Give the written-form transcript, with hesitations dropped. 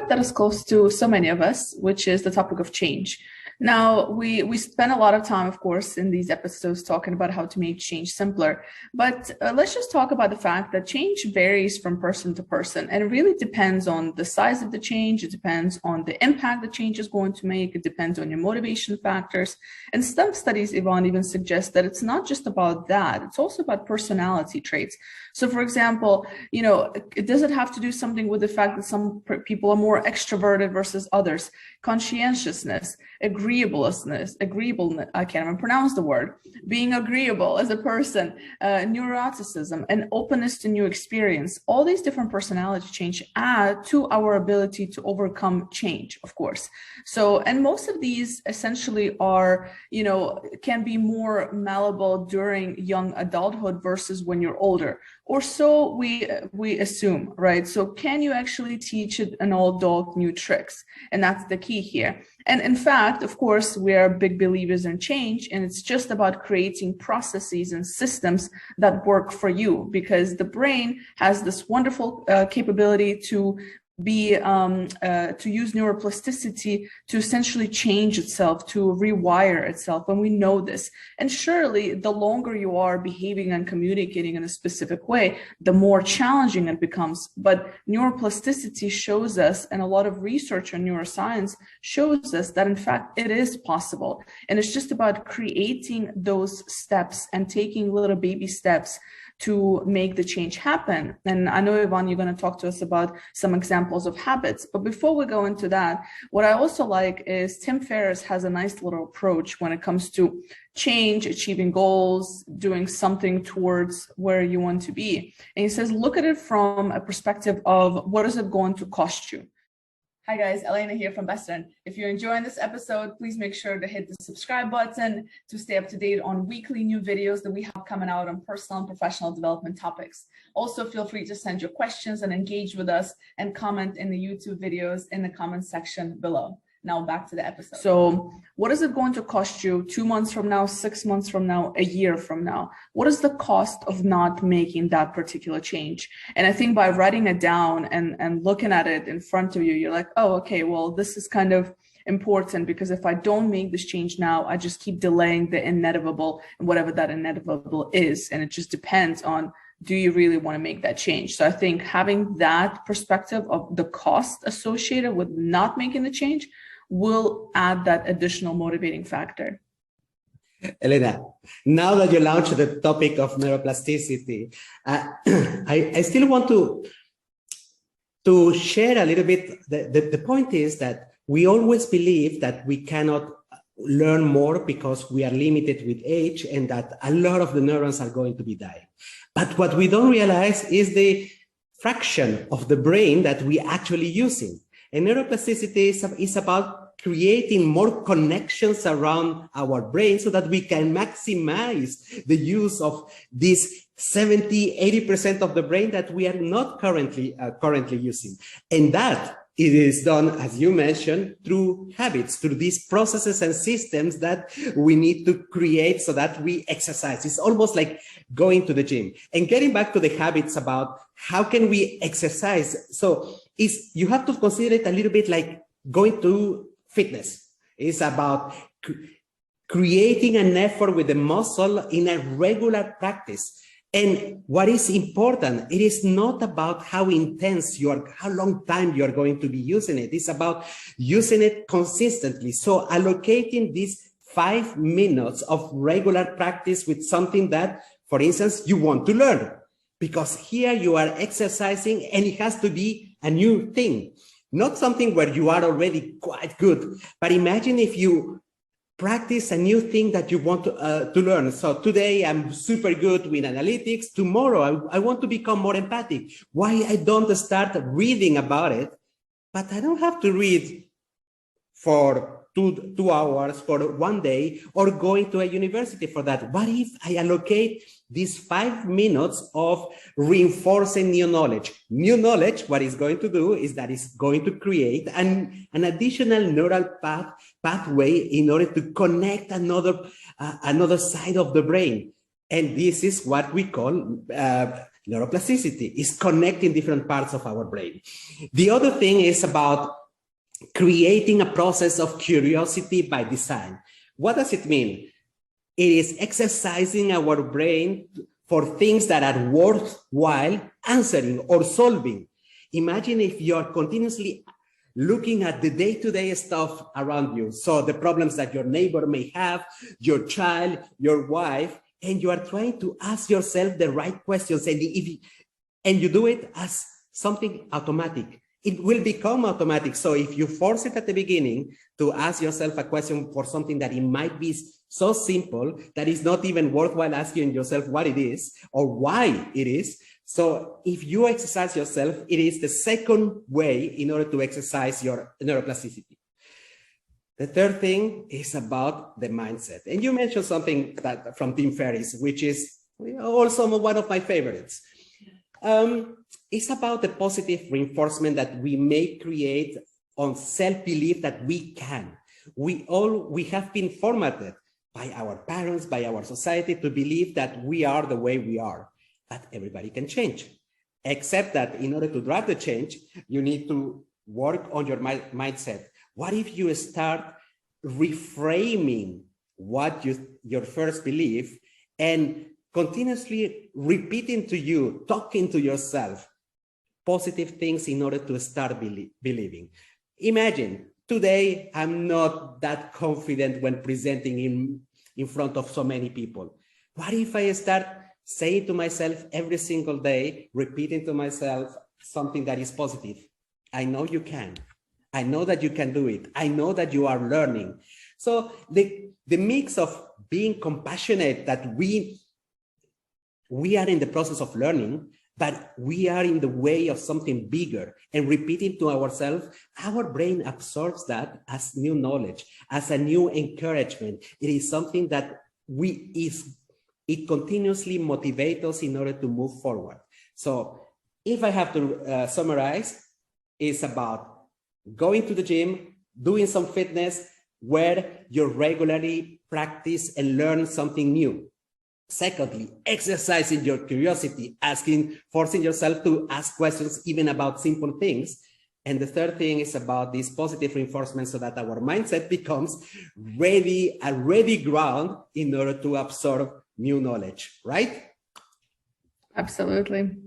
topic that is close to so many of us, which is the topic of change. Now, we spend a lot of time, of course, in these episodes talking about how to make change simpler. But let's just talk about the fact that change varies from person to person, and it really depends on the size of the change. It depends on the impact the change is going to make. It depends on your motivation factors. And some studies, Yvonne, even suggest that it's not just about that. It's also about personality traits. So, for example, does it have to do something with the fact that some people are more extroverted versus others? Conscientiousness, agreeableness, I can't even pronounce the word, being agreeable as a person, neuroticism, and openness to new experience. All these different personality change add to our ability to overcome change, of course. So, and most of these essentially are, can be more malleable during young adulthood versus when you're older. Or so we assume, right? So can you actually teach an old dog new tricks? And that's the key here. And in fact, of course, we are big believers in change, and it's just about creating processes and systems that work for you, because the brain has this wonderful capability to use neuroplasticity to essentially change itself, to rewire itself, and we know this. And surely the longer you are behaving and communicating in a specific way, the more challenging it becomes. But neuroplasticity shows us, and a lot of research on neuroscience shows us, that in fact it is possible. And it's just about creating those steps and taking little baby steps to make the change happen. And I know, Yvonne, you're going to talk to us about some examples of habits. But before we go into that, what I also like is Tim Ferriss has a nice little approach when it comes to change, achieving goals, doing something towards where you want to be. And he says, look at it from a perspective of what is it going to cost you? Hi guys, Elena here from Bestern. If you're enjoying this episode, please make sure to hit the subscribe button to stay up to date on weekly new videos that we have coming out on personal and professional development topics. Also, feel free to send your questions and engage with us and comment in the YouTube videos in the comment section below. Now back to the episode. So what is it going to cost you 2 months from now, 6 months from now, a year from now? What is the cost of not making that particular change? And I think by writing it down and looking at it in front of you, you're like, oh, okay, well, this is kind of important, because if I don't make this change now, I just keep delaying the inevitable, and whatever that inevitable is. And it just depends on, do you really want to make that change? So I think having that perspective of the cost associated with not making the change will add that additional motivating factor. Elena, now that you launched the topic of neuroplasticity, I still want to share a little bit. The point is that we always believe that we cannot learn more because we are limited with age, and that a lot of the neurons are going to be dying. But what we don't realize is the fraction of the brain that we actually using. And neuroplasticity is about creating more connections around our brain so that we can maximize the use of this 70–80% of the brain that we are not currently using. And that it is done, as you mentioned, through habits, through these processes and systems that we need to create so that we exercise. It's almost like going to the gym. And getting back to the habits about how can we exercise. So you have to consider it a little bit like going to fitness. It's about creating an effort with the muscle in a regular practice. And what is important, it is not about how intense how long time you are going to be using it. It's about using it consistently. So allocating these 5 minutes of regular practice with something that, for instance, you want to learn. Because here you are exercising and it has to be a new thing. Not something where you are already quite good. But imagine if you practice a new thing that you want to learn. So today I'm super good with analytics. Tomorrow I want to become more empathic. Why I don't start reading about it? But I don't have to read for two hours for 1 day or going to a university for that. What if I allocate these 5 minutes of reinforcing new knowledge? New knowledge, what it's going to do is that it's going to create an additional neural pathway in order to connect another side of the brain. And this is what we call neuroplasticity, is connecting different parts of our brain. The other thing is about creating a process of curiosity by design. What does it mean? It is exercising our brain for things that are worthwhile answering or solving. Imagine if you're continuously looking at the day-to-day stuff around you. So the problems that your neighbor may have, your child, your wife, and you are trying to ask yourself the right questions. And you do it as something automatic. It will become automatic. So if you force it at the beginning to ask yourself a question for something that it might be so simple that it's not even worthwhile asking yourself what it is or why it is. So if you exercise yourself, it is the second way in order to exercise your neuroplasticity. The third thing is about the mindset. And you mentioned something that from Tim Ferriss, which is also one of my favorites. It's about the positive reinforcement that we may create on self-belief that we can. We have been formatted by our parents, by our society to believe that we are the way we are, but everybody can change. Except that in order to drive the change, you need to work on your mindset. What if you start reframing what your first belief and continuously repeating to you, talking to yourself, positive things in order to start believing. Imagine, today, I'm not that confident when presenting in front of so many people. What if I start saying to myself every single day, repeating to myself something that is positive? I know you can. I know that you can do it. I know that you are learning. So the mix of being compassionate that we are in the process of learning, but we are in the way of something bigger, and repeating to ourselves, our brain absorbs that as new knowledge, as a new encouragement. It is something that it continuously motivates us in order to move forward. So if I have to summarize, it's about going to the gym, doing some fitness where you regularly practice and learn something new. Secondly, exercising your curiosity, forcing yourself to ask questions even about simple things. And the third thing is about this positive reinforcement so that our mindset becomes a ready ground in order to absorb new knowledge, right? Absolutely.